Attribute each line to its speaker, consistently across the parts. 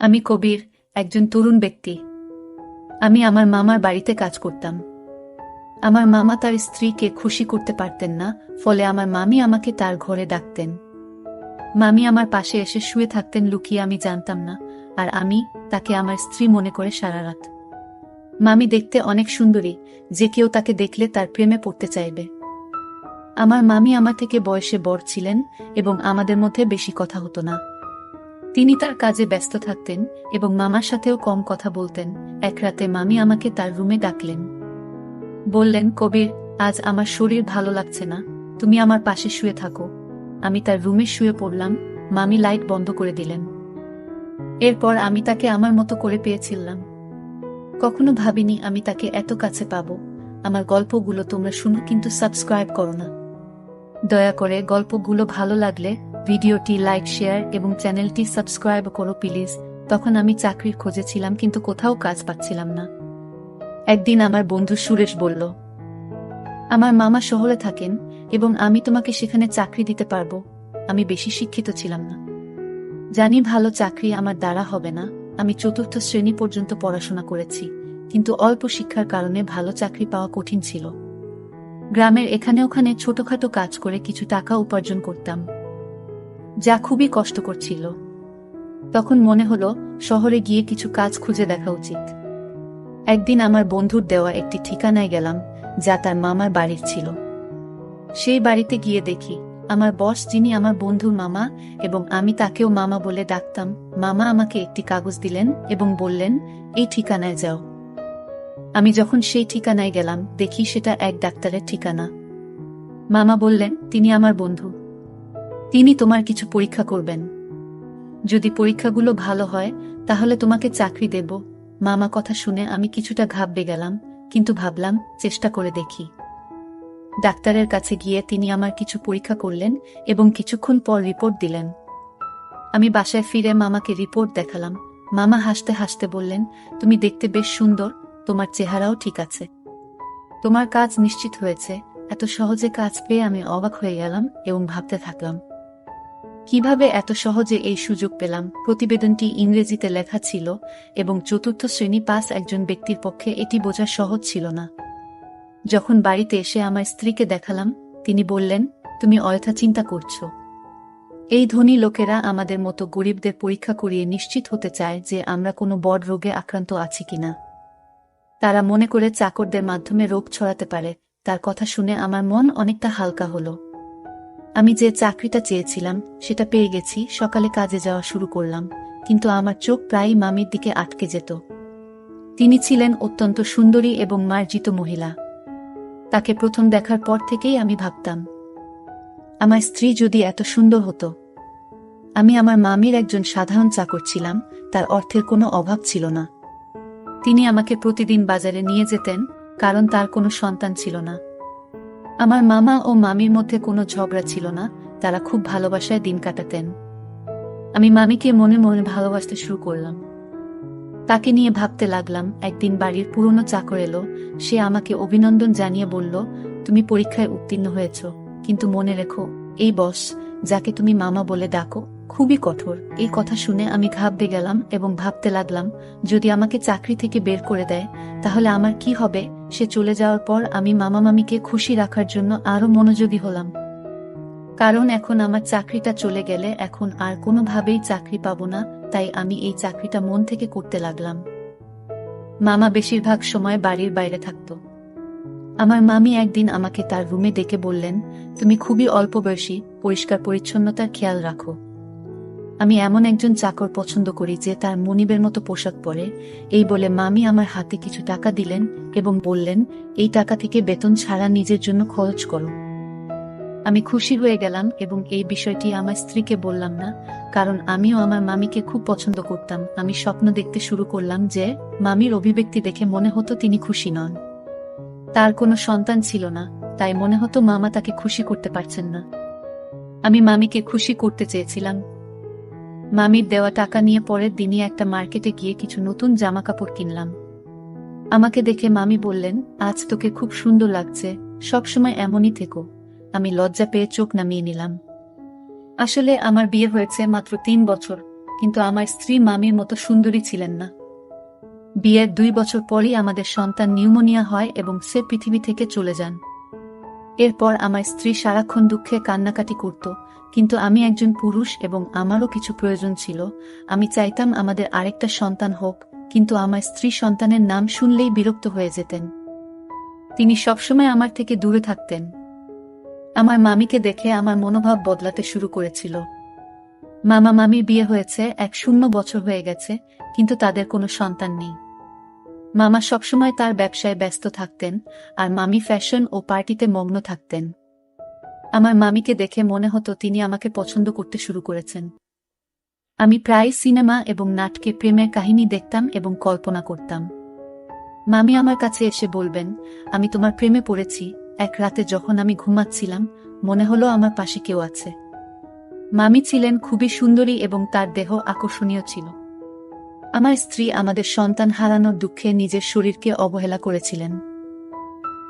Speaker 1: আমি কবির, একজন তরুণ ব্যক্তি। আমি আমার মামার বাড়িতে কাজ করতাম। আমার মামা তার স্ত্রীকে খুশি করতে পারতেন না, ফলে আমার মামি আমাকে তার ঘরে ডাকতেন। মামি আমার পাশে এসে শুয়ে থাকতেন লুকিয়ে, আমি জানতাম না, আর আমি তাকে আমার স্ত্রী মনে করে সারা রাত। মামি দেখতে অনেক সুন্দরী, যে কেউ তাকে দেখলে তার প্রেমে পড়তে চাইবে। আমার মামি আমার থেকে বয়সে বড় ছিলেন এবং আমাদের মধ্যে বেশি কথা হতো না। তিনি তার কাজে ব্যস্ত থাকতেন এবং মামার সাথেও কম কথা বলতেন। এক রাতে মামি আমাকে তার রুমে ডাকলেন। বললেন, কবির, আজ আমার শরীর ভালো লাগছে না, তুমি আমার পাশে শুয়ে থাকো। আমি তার রুমে শুয়ে পড়লাম। মামি লাইট বন্ধ করে দিলেন। এরপর আমি তাকে আমার মতো করে পেয়েছিলাম। কখনো ভাবিনি আমি তাকে এত কাছে পাবো। আমার গল্পগুলো তোমরা শুনো, কিন্তু সাবস্ক্রাইব করো না। দয়া করে গল্পগুলো ভালো লাগলে ভিডিওটি লাইক, শেয়ার এবং চ্যানেলটি সাবস্ক্রাইব করো প্লিজ। তখন আমি চাকরির খোঁজে ছিলাম, কিন্তু কোথাও কাজ পাচ্ছিলাম না। একদিন আমার বন্ধু সুরেশ বলল, আমার মামা শহরে থাকেন এবং আমি তোমাকে সেখানে চাকরি দিতে পারবো। আমি বেশি শিক্ষিত ছিলাম না, জানি ভালো চাকরি আমার দ্বারা হবে না। আমি 4র্থ শ্রেণী পর্যন্ত পড়াশোনা করেছি, কিন্তু অল্প শিক্ষার কারণে ভালো চাকরি পাওয়া কঠিন ছিল। গ্রামের এখানে ওখানে ছোটখাটো কাজ করে কিছু টাকা উপার্জন করতাম, যা খুবই কষ্টকর ছিল। তখন মনে হলো শহরে গিয়ে কিছু কাজ খুঁজে দেখা উচিত। একদিন আমার বন্ধুর দেওয়া একটি ঠিকানায় গেলাম, যা তার মামার বাড়ির ছিল। সেই বাড়িতে গিয়ে দেখি আমার বস, যিনি আমার বন্ধুর মামা এবং আমি তাকেও মামা বলে ডাকতাম, মামা আমাকে একটি কাগজ দিলেন এবং বললেন, এই ঠিকানায় যাও। আমি যখন সেই ঠিকানায় গেলাম, দেখি সেটা এক ডাক্তারের ঠিকানা। মামা বললেন, তিনি আমার বন্ধু, তিনি তোমার কিছু পরীক্ষা করবেন। যদি পরীক্ষাগুলো ভালো হয় তাহলে তোমাকে চাকরি দেব। মামা কথা শুনে আমি কিছুটা ঘাবড়ে গেলাম, কিন্তু ভাবলাম চেষ্টা করে দেখি। ডাক্তারের কাছে গিয়ে তিনি আমার কিছু পরীক্ষা করলেন এবং কিছুক্ষণ পর রিপোর্ট দিলেন। আমি বাসায় ফিরে মামাকে রিপোর্ট দেখালাম। মামা হাসতে হাসতে বললেন, তুমি দেখতে বেশ সুন্দর, তোমার চেহারাও ঠিক আছে, তোমার কাজ নিশ্চিত হয়েছে। এত সহজে কাজ পেয়ে আমি অবাক হয়ে গেলাম এবং ভাবতে থাকলাম, কিভাবে এত সহজে এই সুযোগ পেলাম। প্রতিবেদনটি ইংরেজিতে লেখা ছিল এবং 4র্থ শ্রেণী পাস একজন ব্যক্তির পক্ষে এটি বোঝা সহজ ছিল না। যখন বাড়িতে এসে আমার স্ত্রীকে দেখালাম, তিনি বললেন, তুমি অযথা চিন্তা করছো। এই ধনী লোকেরা আমাদের মতো গরিবদের পরীক্ষা করিয়ে নিশ্চিত হতে চায় যে আমরা কোনো বড় রোগে আক্রান্ত আছি কিনা। তারা মনে করে চাকরদের মাধ্যমে রোগ ছড়াতে পারে। তার কথা শুনে আমার মন অনেকটা হালকা হলো। আমি যে চাকরিটা চেয়েছিলাম সেটা পেয়ে গেছি। সকালে কাজে যাওয়া শুরু করলাম, কিন্তু আমার চোখ প্রায়ই মামির দিকে আটকে যেত। তিনি ছিলেন অত্যন্ত সুন্দরী এবং মার্জিত মহিলা। তাকে প্রথম দেখার পর থেকেই আমি ভাবতাম, আমার স্ত্রী যদি এত সুন্দর হতো। আমি আমার মামির একজন সাধারণ চাকর ছিলাম, তার অর্থের কোনো অভাব ছিল না। তিনি আমাকে প্রতিদিন বাজারে নিয়ে যেতেন, কারণ তার কোনো সন্তান ছিল না। আমার মামা ও মামির মধ্যে কোনো ঝগড়া ছিল না, তারা খুব ভালোবাসায় দিন কাটাতেন। আমি মামিকে মনে মনে ভালোবাসতে শুরু করলাম। তাকে নিয়ে ভাবতে লাগলাম। একদিন বাড়ির পুরনো চাকর এলো। সে আমাকে অভিনন্দন জানিয়ে বলল, তুমি পরীক্ষায় উত্তীর্ণ হয়েছ, কিন্তু মনে রেখো, এই বস, যাকে তুমি মামা বলে ডাকো, খুবই কঠোর। এই কথা শুনে আমি ঘাবড়ে গেলাম এবং ভাবতে লাগলাম, যদি আমাকে চাকরি থেকে বের করে দেয় তাহলে আমার কি হবে। সে চলে যাওয়ার পর আমি মামা মামিকে খুশি রাখার জন্য আরো মনোযোগী হলাম, কারণ এখন আমার চাকরিটা চলে গেলে এখন আর কোনোভাবেই চাকরি পাবো না। তাই আমি এই চাকরিটা মন থেকে করতে লাগলাম। মামা বেশিরভাগ সময় বাড়ির বাইরে থাকত। আমার মামি একদিন আমাকে তার রুমে ডেকে বললেন, তুমি খুবই অল্প বয়সী, পরিষ্কার পরিচ্ছন্নতার খেয়াল রাখো। আমি এমন একজন চাকর পছন্দ করি যে তার মনিবের মতো পোশাক পরে। এই বলে মামি আমার হাতে কিছু টাকা দিলেন এবং বললেন, এই টাকা থেকে বেতন ছাড়া নিজের জন্য খরচ করো। আমি খুশি হয়ে গেলাম এবং এই বিষয়টি আমার স্ত্রীকে বললাম না, কারণ আমিও আমার মামিকে খুব পছন্দ করতাম। আমি স্বপ্ন দেখতে শুরু করলাম যে মামির অভিব্যক্তি দেখে মনে হতো তিনি খুশি নন। তার কোনো সন্তান ছিল না, তাই মনে হতো মামা তাকে খুশি করতে পারছেন না। আমি মামিকে খুশি করতে চেয়েছিলাম। মামির দেওয়া টাকা নিয়ে পরের দিনই একটা মার্কেটে গিয়ে কিছু নতুন জামা কাপড় কিনলাম। আমাকে দেখে মামি বললেন, আজ তোকে খুব সুন্দর লাগছে, সবসময় এমনই থেকো। আমি লজ্জা পেয়ে চোখ নামিয়ে নিলাম। আসলে আমার বিয়ে হয়েছে মাত্র 3 বছর, কিন্তু আমার স্ত্রী মামির মতো সুন্দরী ছিলেন না। বিয়ের 2 বছর পরই আমাদের সন্তান নিউমোনিয়া হয় এবং সে পৃথিবী থেকে চলে যান। এরপর আমার স্ত্রী সারাক্ষণ দুঃখে কান্নাকাটি করত, কিন্তু আমি একজন পুরুষ এবং আমারও কিছু প্রয়োজন ছিল। আমি চাইতাম আমাদের আরেকটা সন্তান হোক, কিন্তু আমার স্ত্রী সন্তানের নাম শুনলেই বিরক্ত হয়ে যেতেন। তিনি সবসময় আমার থেকে দূরে থাকতেন। আমার মামিকে দেখে আমার মনোভাব বদলাতে শুরু করেছিল। মামা মামির বিয়ে হয়েছে, 1 বছর হয়ে গেছে, কিন্তু তাদের কোনো সন্তান নেই। মামা সবসময় তার ব্যবসায় ব্যস্ত থাকতেন, আর মামি ফ্যাশন ও পার্টিতে মগ্ন থাকতেন। আমার মামিকে দেখে মনে হতো তিনি আমাকে পছন্দ করতে শুরু করেছেন। আমি প্রায় সিনেমা এবং নাটকে প্রেমের কাহিনী দেখতাম এবং কল্পনা করতাম। মামি আমার কাছে এসে বলবেন, আমি তোমার প্রেমে পড়েছি। এক রাতে যখন আমি ঘুমাচ্ছিলাম, মনে হলো আমার পাশে কেউ আছে। মামি ছিলেন খুবই সুন্দরী এবং তার দেহ আকর্ষণীয় ছিল। আমার স্ত্রী আমাদের সন্তান হারানোর দুঃখে নিজের শরীরকে অবহেলা করেছিলেন।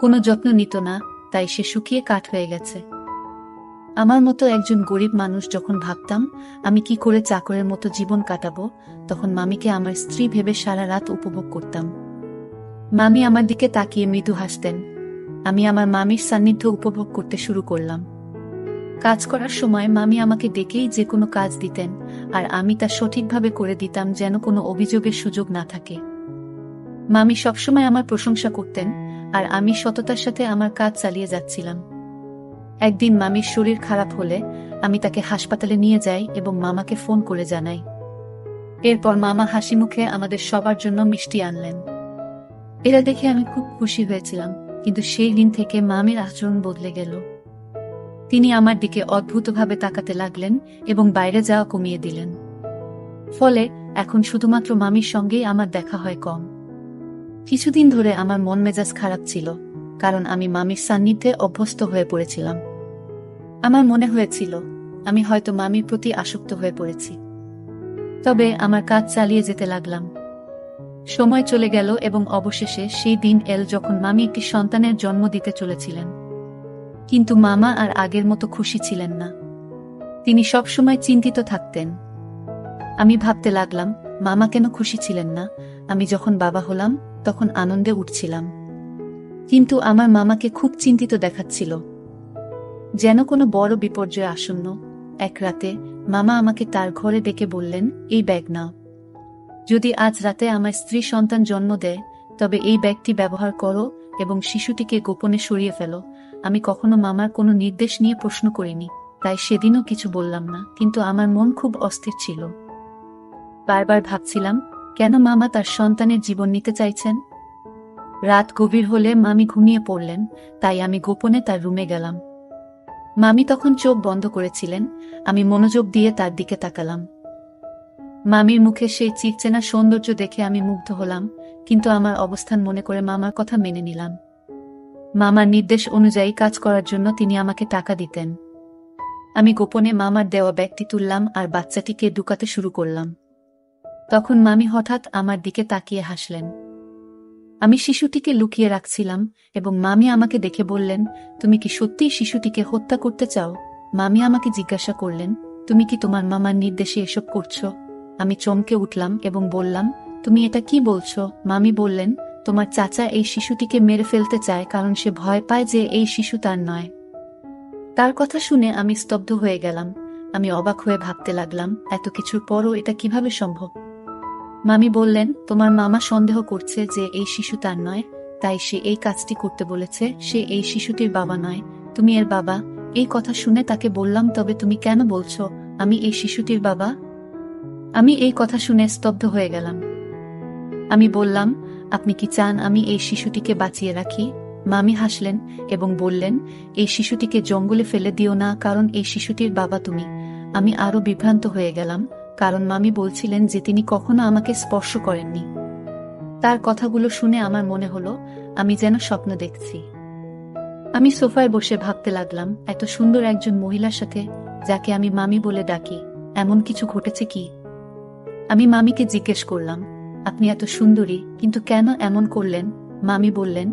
Speaker 1: কোনো যত্ন নিত না, তাই সে শুকিয়ে কাঠ হয়ে গেছে। আমার মতো একজন গরিব মানুষ যখন ভাবতাম আমি কি করে চাকরের মতো জীবন কাটাবো, তখন মামিকে আমার স্ত্রী ভেবে সারা রাত উপভোগ করতাম। মামি আমার দিকে তাকিয়ে মৃদু হাসতেন। আমি আমার মামির সান্নিধ্য উপভোগ করতে শুরু করলাম। কাজ করার সময় মামি আমাকে ডেকেই যে কোনো কাজ দিতেন, আর আমি তা সঠিকভাবে করে দিতাম যেন কোনো অভিযোগের সুযোগ না থাকে। মামি সবসময় আমার প্রশংসা করতেন, আর আমি সততার সাথে আমার কাজ চালিয়ে যাচ্ছিলাম। একদিন মামির শরীর খারাপ হলে আমি তাকে হাসপাতালে নিয়ে যাই এবং মামাকে ফোন করে জানাই। এরপর মামা হাসি মুখে আমাদের সবার জন্য মিষ্টি আনলেন। এরা দেখে আমি খুব খুশি হয়েছিলাম, কিন্তু সেই দিন থেকে মামির আচরণ বদলে গেল। তিনি আমার দিকে অদ্ভুতভাবে তাকাতে লাগলেন এবং বাইরে যাওয়া কমিয়ে দিলেন। ফলে এখন শুধুমাত্র মামির সঙ্গেই আমার দেখা হয় কম। কিছুদিন ধরে আমার মন মেজাজ খারাপ ছিল, কারণ আমি মামির সান্নিধ্যে অভ্যস্ত হয়ে পড়েছিলাম। আমার মনে হয়েছিল আমি হয়তো মামির প্রতি আসক্ত হয়ে পড়েছি। তবে আমার কাজ চালিয়ে যেতে লাগলাম। সময় চলে গেল এবং অবশেষে সেই দিন এল যখন মামি একটি সন্তানের জন্ম দিতে চলেছিলেন। কিন্তু মামা আর আগের মতো খুশি ছিলেন না। তিনি সবসময় চিন্তিত থাকতেন। আমি ভাবতে লাগলাম, মামা কেন খুশি ছিলেন না? আমি যখন বাবা হলাম তখন আনন্দে উঠছিলাম, কিন্তু আমার মামাকে খুব চিন্তিত দেখাচ্ছিল, যেন কোনো বড় বিপর্যয় আসন্ন। এক রাতে মামা আমাকে তার ঘরে ডেকে বললেন, এই ব্যাগ নাও। যদি আজ রাতে আমার স্ত্রী সন্তান জন্ম দেয়, তবে এই ব্যাগটি ব্যবহার করো এবং শিশুটিকে গোপনে সরিয়ে ফেলো। আমি কখনো মামার কোনো নির্দেশ নিয়ে প্রশ্ন করিনি, তাই সেদিনও কিছু বললাম না, কিন্তু আমার মন খুব অস্থির ছিল। বারবার ভাবছিলাম, কেন মামা তার সন্তানের জীবন নিতে চাইছেন? রাত গভীর হলে মামি ঘুমিয়ে পড়লেন, তাই আমি গোপনে তার রুমে গেলাম। মামি তখন চোখ বন্ধ করেছিলেন। আমি মনোযোগ দিয়ে তার দিকে তাকালাম। মামির মুখে সেই চিরচেনা সৌন্দর্য দেখে আমি মুগ্ধ হলাম, কিন্তু আমার অবস্থান মনে করে মামার কথা মেনে নিলাম। মামার নির্দেশ অনুযায়ী কাজ করার জন্য তিনি আমাকে টাকা দিতেন। আমি গোপনে মামার দেওয়া ব্যাগটি তুললাম আর বাচ্চাটিকে ঢুকাতে শুরু করলাম। তখন মামি হঠাৎ আমার দিকে তাকিয়ে হাসলেন। আমি শিশুটিকে লুকিয়ে রাখছিলাম এবং মামি আমাকে দেখে বললেন, তুমি কি সত্যিই শিশুটিকে হত্যা করতে চাও? মামি আমাকে জিজ্ঞাসা করলেন, তুমি কি তোমার মামার নির্দেশে এসব করছো? আমি চমকে উঠলাম এবং বললাম, তুমি এটা কি বলছো? মামি বললেন, তোমার চাচা এই শিশুটিকে মেরে ফেলতে চায় কারণ সে ভয় পায় যে এই শিশু তার নয়। তার কথা শুনে আমি স্তব্ধ হয়ে গেলাম। আমি অবাক হয়ে ভাবতে লাগলাম, এত কিছুর পরও এটা কিভাবে সম্ভব? মামি বললেন, তোমার মামা সন্দেহ করছে যে এই শিশু তার নয়, তাই সে এই কাজটি করতে বলেছে। সে এই শিশুটির বাবা নয়, তুমি এর বাবা। এই কথা শুনে তাকে বললাম, তবে তুমি কেন বলছো আমি এই শিশুটির বাবা? আমি এই কথা শুনে স্তব্ধ হয়ে গেলাম। আমি বললাম, আপনি কি চান আমি এই শিশুটিকে বাঁচিয়ে রাখি? মামি হাসলেন এবং বললেন, এই শিশুটিকে জঙ্গলে ফেলে দিও না, কারণ এই শিশুটির বাবা তুমি। আমি আরো বিভ্রান্ত হয়ে গেলাম, কারণ মামি বলছিলেন যে তিনি কখনো আমাকে স্পর্শ করেননি। তার কথাগুলো শুনে আমার মনে হলো আমি যেন স্বপ্ন দেখছি। আমি সোফায় বসে ভাবতে লাগলাম, এত সুন্দর একজন মহিলার সাথে, যাকে আমি মামি বলে ডাকি, এমন কিছু ঘটেছে কি? আমি মামিকে জিজ্ঞেস করলাম, আপনি এত সুন্দরী, কিন্তু কেন এমন করলেন? মামি বললেন,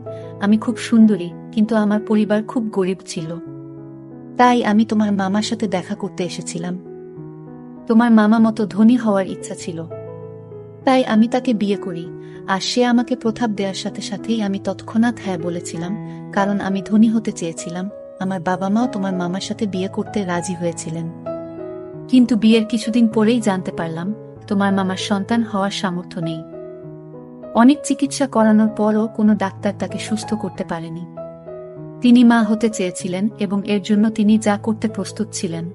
Speaker 1: আমি খুব সুন্দরী, কিন্তু আমার পরিবার খুব গরিব ছিল, তাই আমি তোমার মামার সাথে দেখা করতে এসেছিলাম। তোমার মামা মতো ধনী হওয়ার ইচ্ছা ছিল, তাই আমি তাকে বিয়ে করি। আর সে আমাকে প্রস্তাব দেওয়ার সাথে সাথেই আমি তৎক্ষণাৎ হ্যাঁ বলেছিলাম, কারণ আমি ধনী হতে চেয়েছিলাম। আমার বাবা মাও তোমার মামার সাথে বিয়ে করতে রাজি হয়েছিলেন। কিন্তু বিয়ের কিছুদিন পরেই জানতে পারলাম তোমার মামার সন্তান হওয়ার সামর্থ্য নেই। অনেক চিকিৎসা করানোর পরও কোনো ডাক্তার তাকে সুস্থ করতে পারেনি। তিনি মা হতে চেয়েছিলেন এবং এর জন্য তিনি যা করতে প্রস্তুত ছিলেন।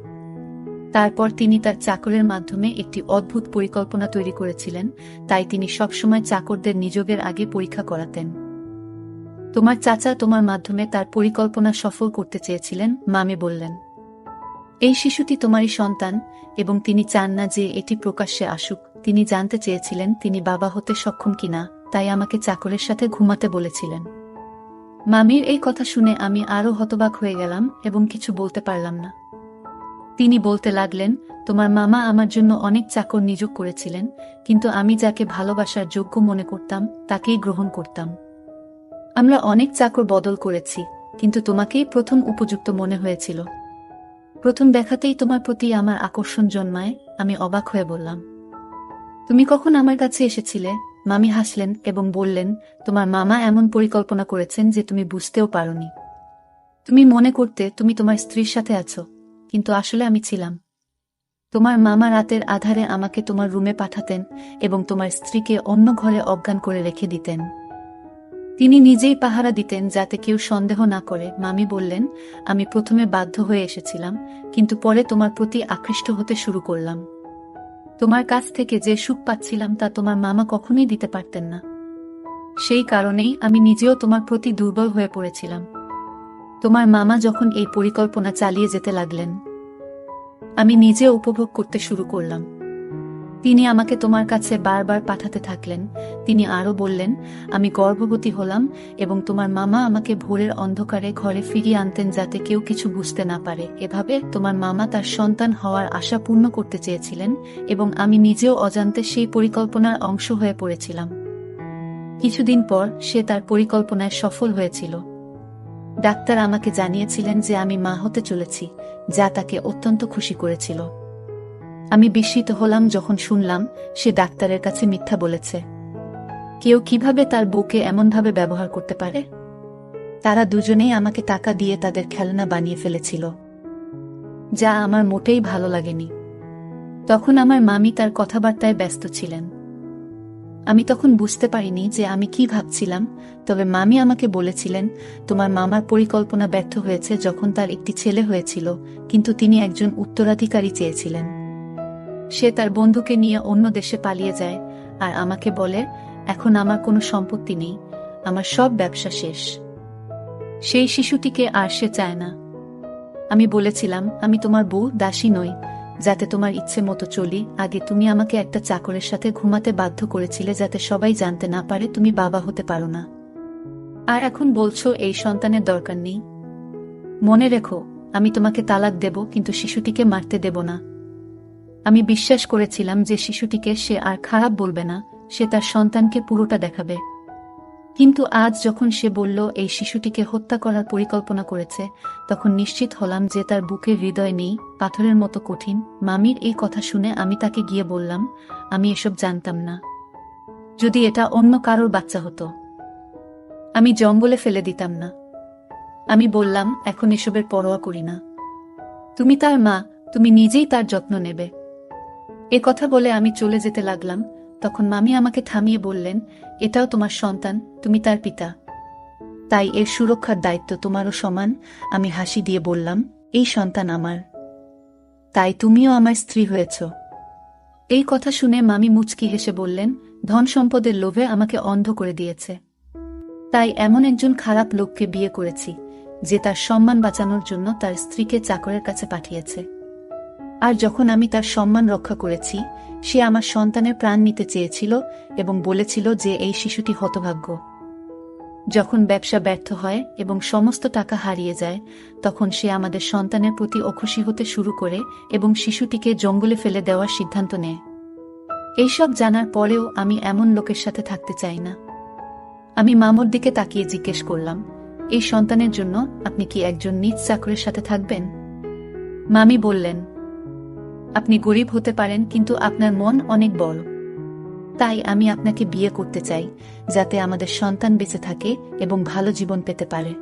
Speaker 1: তারপর তিনি তার চাকরের মাধ্যমে একটি অদ্ভুত পরিকল্পনা তৈরি করেছিলেন, তাই তিনি সবসময় চাকরদের নিযোগের আগে পরীক্ষা করাতেন। তোমার চাচা তোমার মাধ্যমে তার পরিকল্পনা সফল করতে চেয়েছিলেন, মামি বললেন। এই শিশুটি তোমারই সন্তান এবং তিনি চান না যে এটি প্রকাশ্যে আসুক। তিনি জানতে চেয়েছিলেন তিনি বাবা হতে সক্ষম কিনা, তাই আমাকে চাকরের সাথে ঘুমাতে বলেছিলেন। মামির এই কথা শুনে আমি আরও হতবাক হয়ে গেলাম এবং কিছু বলতে পারলাম না। তিনি বলতে লাগলেন, তোমার মামা আমার জন্য অনেক চাকর নিয়োগ করেছিলেন, কিন্তু আমি যাকে ভালোবাসার যোগ্য মনে করতাম তাকেই গ্রহণ করতাম। আমরা অনেক চাকর বদল করেছি, কিন্তু তোমাকেই প্রথম উপযুক্ত মনে হয়েছিল। প্রথম দেখাতেই তোমার প্রতি আমার আকর্ষণ জন্মায়। আমি অবাক হয়ে বললাম, তুমি কখন আমার কাছে এসেছিলে? মামি হাসলেন এবং বললেন, তোমার মামা এমন পরিকল্পনা করেছেন যে তুমি বুঝতেও পারোনি। তুমি মনে করতে তুমি তোমার স্ত্রীর সাথে আছো, কিন্তু আসলে আমি ছিলাম। তোমার মামা রাতের আধারে আমাকে তোমার রুমে পাঠাতেন এবং তোমার স্ত্রীকে অন্য ঘরে অজ্ঞান করে রেখে দিতেন। তিনি নিজেই পাহারা দিতেন যাতে কেউ সন্দেহ না করে। মামি বললেন, আমি প্রথমে বাধ্য হয়ে এসেছিলাম, কিন্তু পরে তোমার প্রতি আকৃষ্ট হতে শুরু করলাম। তোমার কাছ থেকে যে সুখ পাচ্ছিলাম তা তোমার মামা কখনোই দিতে পারতেন না। সেই কারণেই আমি নিজেও তোমার প্রতি দুর্বল হয়ে পড়েছিলাম। তোমার মামা যখন এই পরিকল্পনা চালিয়ে যেতে লাগলেন, আমি নিজে উপভোগ করতে শুরু করলাম। তিনি আমাকে তোমার কাছে বারবার পাঠাতে থাকলেন। তিনি আরও বললেন, আমি গর্ভবতী হলাম এবং তোমার মামা আমাকে ভোরের অন্ধকারে ঘরে ফিরিয়ে আনতেন যাতে কেউ কিছু বুঝতে না পারে। এভাবে তোমার মামা তার সন্তান হওয়ার আশা পূর্ণ করতে চেয়েছিলেন এবং আমি নিজেও অজান্তে সেই পরিকল্পনার অংশ হয়ে পড়েছিলাম। কিছুদিন পর সে তার পরিকল্পনায় সফল হয়েছিল। ডাক্তার আমাকে জানিয়েছিলেন যে আমি মা হতে চলেছি, যা তাকে অত্যন্ত খুশি করেছিল। আমি বিস্মিত হলাম যখন শুনলাম সে ডাক্তারের কাছে মিথ্যা বলেছে। কেউ কিভাবে তার বউকে এমনভাবে ব্যবহার করতে পারে? তারা দুজনেই আমাকে টাকা দিয়ে তাদের খেলনা বানিয়ে ফেলেছিল, যা আমার মোটেই ভালো লাগেনি। তখন আমার মামি তার কথাবার্তায় ব্যস্ত ছিলেন। আমি তখন বুঝতে পারিনি যে আমি কি ভাবছিলাম, তবে মামি আমাকে বলেছিলেন, তোমার মামার পরিকল্পনা ব্যর্থ হয়েছে যখন তার একটি ছেলে হয়েছিল, কিন্তু তিনি একজন উত্তরাধিকারী চেয়েছিলেন। সে তার বন্ধুকে নিয়ে অন্য দেশে পালিয়ে যায় আর আমাকে বলে, এখন আমার কোনো সম্পত্তি নেই, আমার সব ব্যবসা শেষ। সেই শিশুটিকে আর সে চায় না। আমি বলেছিলাম, আমি তোমার বউ দাসী নই, যাতে তোমার ইচ্ছে মতো চলি। আগে তুমি আমাকে একটা চাকরের সাথে ঘুমাতে বাধ্য করেছিলে যাতে সবাই জানতে না পারে তুমি বাবা হতে পারো না। আর এখন বলছো এই সন্তানের দরকার নেই। মনে রেখো, আমি তোমাকে তালাক দেব, কিন্তু শিশুটিকে মারতে দেব না। আমি বিশ্বাস করেছিলাম যে শিশুটিকে সে আর খারাপ বলবে না, সে তার সন্তানকে পুরোটা দেখাবে। কিন্তু আজ যখন সে বলল এই শিশুটিকে হত্যা করার পরিকল্পনা করেছে, তখন নিশ্চিত হলাম যে তার বুকের হৃদয় নেই, পাথরের মতো কঠিন। মামির এই কথা শুনে আমি তাকে গিয়ে বললাম, আমি এসব জানতাম না। যদি এটা অন্য কারোর বাচ্চা হতো, আমি জঙ্গলে ফেলে দিতাম না। আমি বললাম, এখন এসবের পরোয়া করি না। তুমি তার মা, তুমি নিজেই তার যত্ন নেবে। এ কথা বলে আমি চলে যেতে লাগলাম। তখন মামি আমাকে থামিয়ে বললেন, এটাও তোমার সন্তান, তুমি তার পিতা, তাই এর সুরক্ষার দায়িত্ব তোমারও সমান। আমি হাসি দিয়ে বললাম, এই সন্তান আমার, তাই তুমিও আমার স্ত্রী হয়েছ। এই কথা শুনে মামি মুচকি হেসে বললেন, ধন সম্পদের লোভে আমাকে অন্ধ করে দিয়েছে, তাই এমন একজন খারাপ লোককে বিয়ে করেছি যে তার সম্মান বাঁচানোর জন্য তার স্ত্রীকে চাকরের কাছে পাঠিয়েছে। আর যখন আমি তার সম্মান রক্ষা করেছি, সে আমার সন্তানের প্রাণ নিতে চেয়েছিল এবং বলেছিল যে এই শিশুটি হতভাগ্য। যখন ব্যবসা ব্যর্থ হয় এবং সমস্ত টাকা হারিয়ে যায়, তখন সে আমাদের সন্তানের প্রতি অখুশি হতে শুরু করে এবং শিশুটিকে জঙ্গলে ফেলে দেওয়ার সিদ্ধান্ত নেয়। এইসব জানার পরেও আমি এমন লোকের সাথে থাকতে চাই না। আমি মামুর দিকে তাকিয়ে জিজ্ঞেস করলাম, এই সন্তানের জন্য আপনি কি একজন নিজ চাকরের সাথে থাকবেন? মামি বললেন, আপনি গরিব হতে পারেন কিন্তু আপনার মন অনেক বড়। তাই আমি আপনাকে বিয়ে করতে চাই, যাতে আমাদের সন্তান বেঁচে থাকে এবং ভালো জীবন পেতে পারে।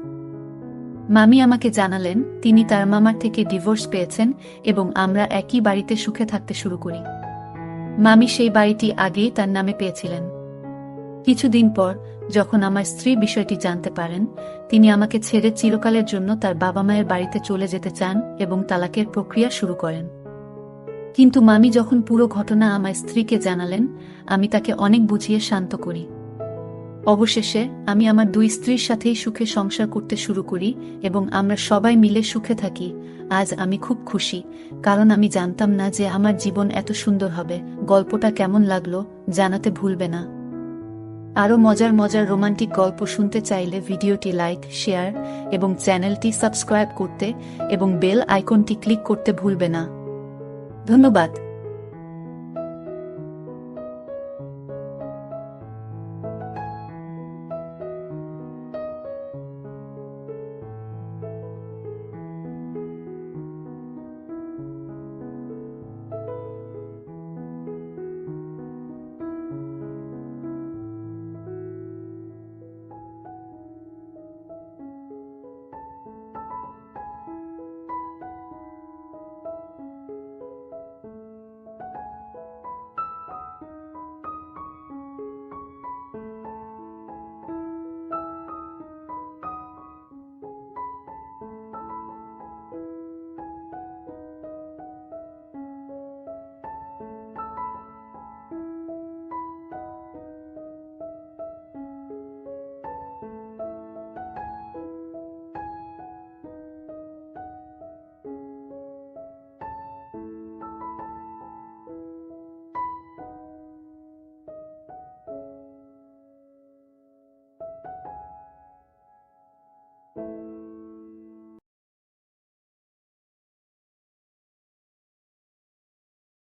Speaker 1: মামি আমাকে জানালেন তিনি তার মামার থেকে ডিভোর্স পেয়েছেন এবং আমরা একই বাড়িতে সুখে থাকতে শুরু করি। মামি সেই বাড়িটি আগেই তার নামে পেয়েছিলেন। কিছুদিন পর যখন আমার স্ত্রী বিষয়টি জানতে পারেন, তিনি আমাকে ছেড়ে চিরকালের জন্য তার বাবা মায়ের বাড়িতে চলে যেতে চান এবং তালাকের প্রক্রিয়া শুরু করেন। কিন্তু মামি যখন পুরো ঘটনা আমার স্ত্রীকে জানালেন, আমি তাকে অনেক বুঝিয়ে শান্ত করি। অবশেষে আমি আমার দুই স্ত্রীর সাথেই সুখে সংসার করতে শুরু করি এবং আমরা সবাই মিলে সুখে থাকি। আজ আমি খুব খুশি, কারণ আমি জানতাম না যে আমার জীবন এত সুন্দর হবে। গল্পটা কেমন লাগলো জানাতে ভুলবে না। আরও মজার মজার রোমান্টিক গল্প শুনতে চাইলে ভিডিওটি লাইক, শেয়ার এবং চ্যানেলটি সাবস্ক্রাইব করতে এবং বেল আইকনটি ক্লিক করতে ভুলবে না। ধন্যবাদ।